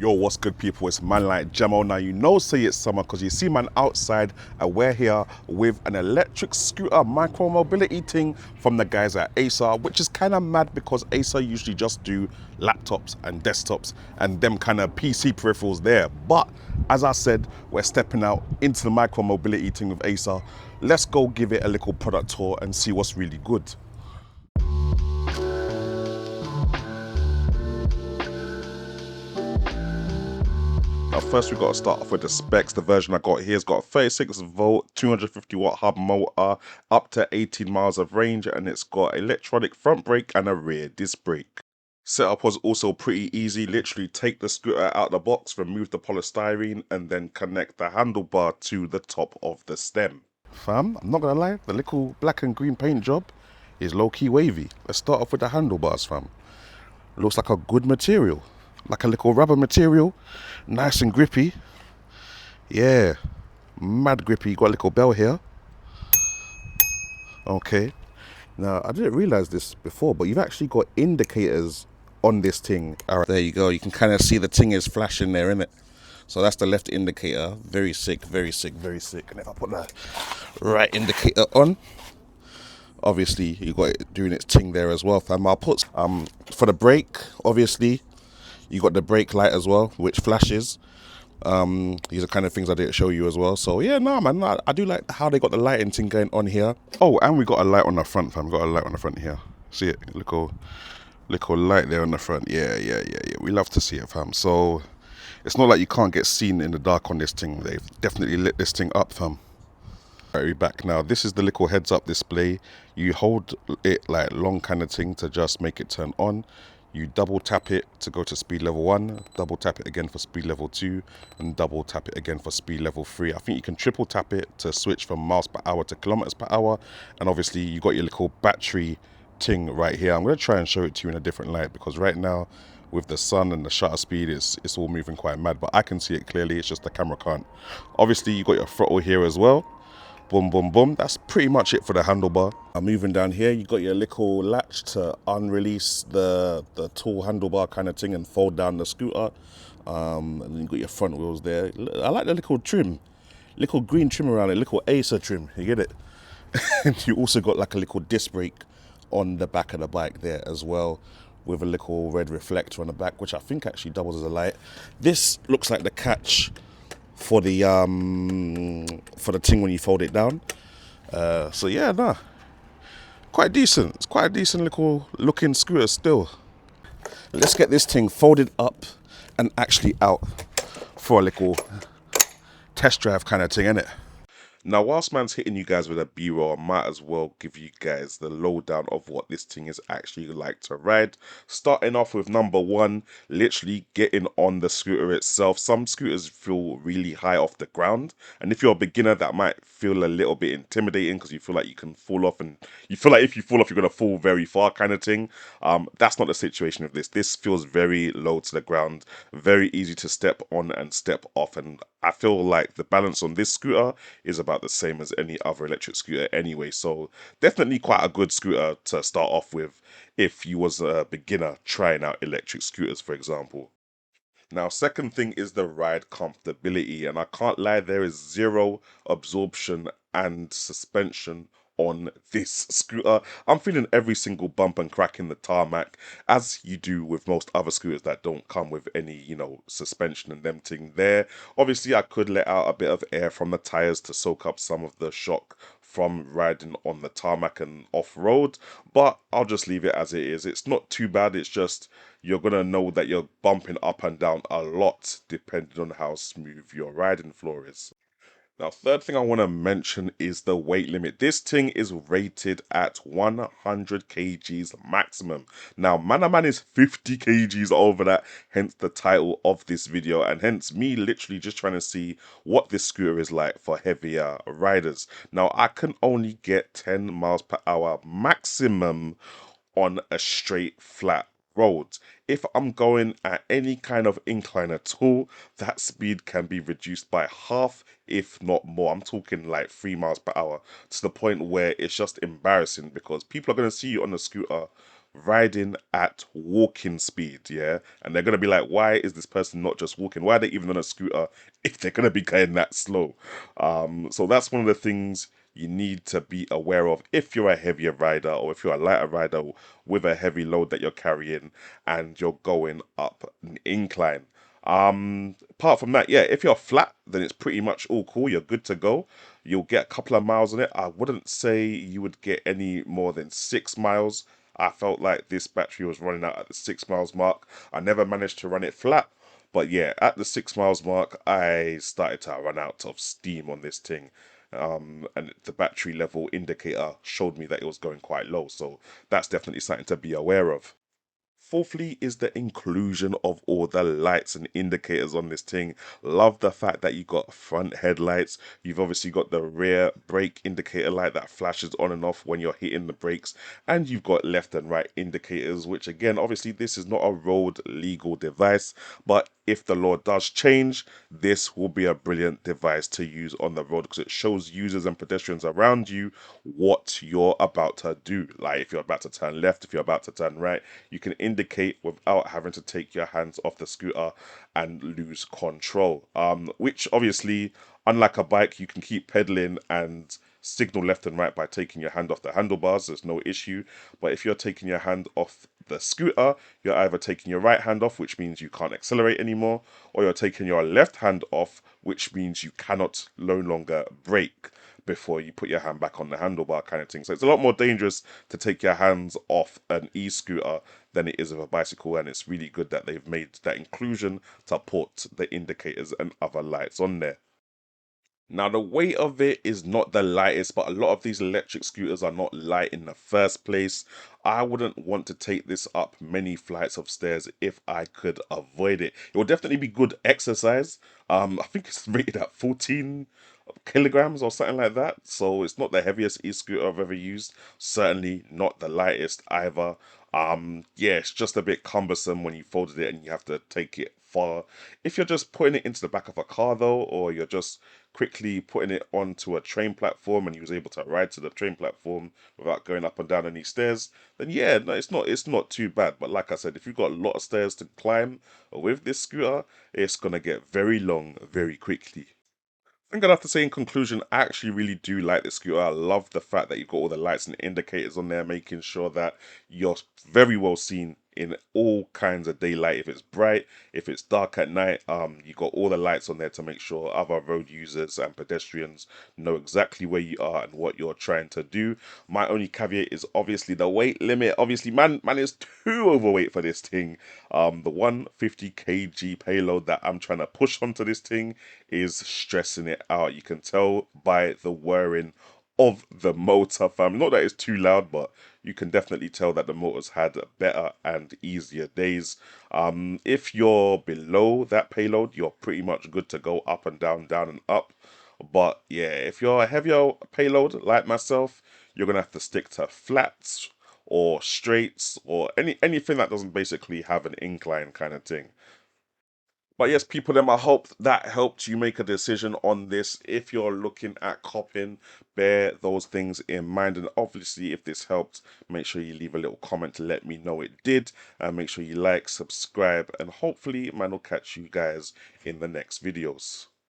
Yo, what's good, people? It's man like Jamo. Now, you know, say it's summer because you see man outside, and we're here with an electric scooter micro mobility thing from the guys at Acer, which is kind of mad because Acer usually just do laptops and desktops and them kind of PC peripherals there. But as I said, we're stepping out into the micro mobility thing with Acer. Let's go give it a little product tour and see what's really good. Now, first, we've got to start off with the specs. The version I got here has got a 36 volt, 250 watt hub motor, up to 18 miles of range, and it's got electronic front brake and a rear disc brake. Setup was also pretty easy. Literally take the scooter out of the box, remove the polystyrene, and then connect the handlebar to the top of the stem. Fam, I'm not gonna lie, the little black and green paint job is low-key wavy. Let's start off with the handlebars, fam. Looks like a good material, like a little rubber material, nice and grippy. Yeah, mad grippy. You got a little bell here. Okay, now I didn't realize this before, but you've actually got indicators on this thing. All right, there you go. You can kind of see the thing is flashing there, isn't it? So that's the left indicator. Very sick, very sick, very sick. And if I put the right indicator on, obviously you got it doing its thing there as well, fam. I'll put for the brake, obviously you got the brake light as well, which flashes. These are kind of things I didn't show you as well. So yeah, no man, I do like how they got the lighting thing going on here. Oh, and we got a light on the front, fam. We got a light on the front here. See it? Little light there on the front. Yeah. We love to see it, fam. So it's not like you can't get seen in the dark on this thing. They've definitely lit this thing up, fam. Right, we're back now. This is the little heads up display. You hold it like long kind of thing to just make it turn on. You double tap it to go to speed level 1, double tap it again for speed level 2, and double tap it again for speed level 3. I think you can triple tap it to switch from miles per hour to kilometers per hour. And obviously you got your little battery thing right here. I'm going to try and show it to you in a different light because right now with the sun and the shutter speed, it's all moving quite mad, but I can see it clearly. It's just the camera can't. Obviously you got your throttle here as well. Boom, boom, boom. That's pretty much it for the handlebar. I'm moving down here. You got your little latch to unrelease the tall handlebar kind of thing and fold down the scooter. And then you got your front wheels there. I like the little trim, little green trim around it, little Acer trim. You get it? And you also got like a little disc brake on the back of the bike there as well, with a little red reflector on the back, which I think actually doubles as a light. This looks like the catch for the thing when you fold it down. So yeah, nah, quite decent. It's quite a decent little looking scooter still. Let's get this thing folded up and actually out for a little test drive kind of thing, innit? Now, whilst man's hitting you guys with a B-roll, I might as well give you guys the lowdown of what this thing is actually like to ride. Starting off with number one, literally getting on the scooter itself. Some scooters feel really high off the ground, and if you're a beginner, that might feel a little bit intimidating because you feel like you can fall off, and you feel like if you fall off, you're going to fall very far kind of thing. That's not the situation with this. This feels very low to the ground, very easy to step on and step off, and I feel like the balance on this scooter is about the same as any other electric scooter anyway. So definitely quite a good scooter to start off with if you was a beginner trying out electric scooters, for example. Now, second thing is the ride comfortability, and I can't lie, there is zero absorption and suspension on this scooter. I'm feeling every single bump and crack in the tarmac, as you do with most other scooters that don't come with any, suspension and them thing there. Obviously, I could let out a bit of air from the tires to soak up some of the shock from riding on the tarmac and off-road, but I'll just leave it as it is. It's not too bad, it's just you're gonna know that you're bumping up and down a lot depending on how smooth your riding floor is. Now, third thing I want to mention is the weight limit. This thing is rated at 100 kgs maximum. Now, Man is 50 kgs over that, hence the title of this video, and hence me literally just trying to see what this scooter is like for heavier riders. Now, I can only get 10 miles per hour maximum on a straight flat road. If I'm going at any kind of incline at all, that speed can be reduced by half, if not more. I'm talking like 3 miles per hour, to the point where it's just embarrassing because people are going to see you on the scooter riding at walking speed, yeah? And they're gonna be like, why is this person not just walking? Why are they even on a scooter if they're gonna be going that slow? So that's one of the things you need to be aware of if you're a heavier rider or if you're a lighter rider with a heavy load that you're carrying and you're going up an incline. Apart from that, yeah, if you're flat, then it's pretty much all cool. You're good to go. You'll get a couple of miles on it. I wouldn't say you would get any more than 6 miles. I felt like this battery was running out at the 6 miles mark. I never managed to run it flat, but yeah, at the 6 miles mark, I started to run out of steam on this thing. And the battery level indicator showed me that it was going quite low. So that's definitely something to be aware of. Fourthly is the inclusion of all the lights and indicators on this thing. Love the fact that you got front headlights. You've obviously got the rear brake indicator light that flashes on and off when you're hitting the brakes. And you've got left and right indicators, which again, obviously this is not a road legal device, but if the law does change, this will be a brilliant device to use on the road because it shows users and pedestrians around you what you're about to do. Like if you're about to turn left, if you're about to turn right, you can indicate without having to take your hands off the scooter and lose control. Which obviously, unlike a bike, you can keep pedaling and signal left and right by taking your hand off the handlebars. There's no issue. But if you're taking your hand off the scooter, you're either taking your right hand off, which means you can't accelerate anymore, or you're taking your left hand off, which means you cannot no longer brake before you put your hand back on the handlebar kind of thing. So it's a lot more dangerous to take your hands off an e-scooter than it is of a bicycle, and it's really good that they've made that inclusion to put the indicators and other lights on there. Now, the weight of it is not the lightest, but a lot of these electric scooters are not light in the first place. I wouldn't want to take this up many flights of stairs if I could avoid it. It will definitely be good exercise. I think it's rated at 14 kilograms or something like that. So it's not the heaviest e-scooter I've ever used. Certainly not the lightest either. Yeah, it's just a bit cumbersome when you folded it and you have to take it far. If you're just putting it into the back of a car though, or you're just quickly putting it onto a train platform and you was able to ride to the train platform without going up and down any stairs, then yeah, no, it's not too bad. But like I said, if you've got a lot of stairs to climb with this scooter, it's gonna get very long very quickly. I'm gonna have to say in conclusion, I actually really do like this scooter. I love the fact that you've got all the lights and indicators on there, making sure that you're very well seen in all kinds of daylight. If it's bright, if it's dark at night, you got all the lights on there to make sure other road users and pedestrians know exactly where you are and what you're trying to do. My only caveat is obviously the weight limit. Obviously, man is too overweight for this thing. The 150 kg payload that I'm trying to push onto this thing is stressing it out. You can tell by the whirring of the motor, fam. Not that it's too loud, but you can definitely tell that the motor's had better and easier days. If you're below that payload, you're pretty much good to go up and down, down and up. But yeah, if you're a heavier payload like myself, you're gonna have to stick to flats or straights or anything that doesn't basically have an incline kind of thing. But yes, people, them, I hope that helped you make a decision on this. If you're looking at copping, bear those things in mind. And obviously, if this helped, make sure you leave a little comment to let me know it did. And make sure you like, subscribe, and hopefully, man, will catch you guys in the next videos.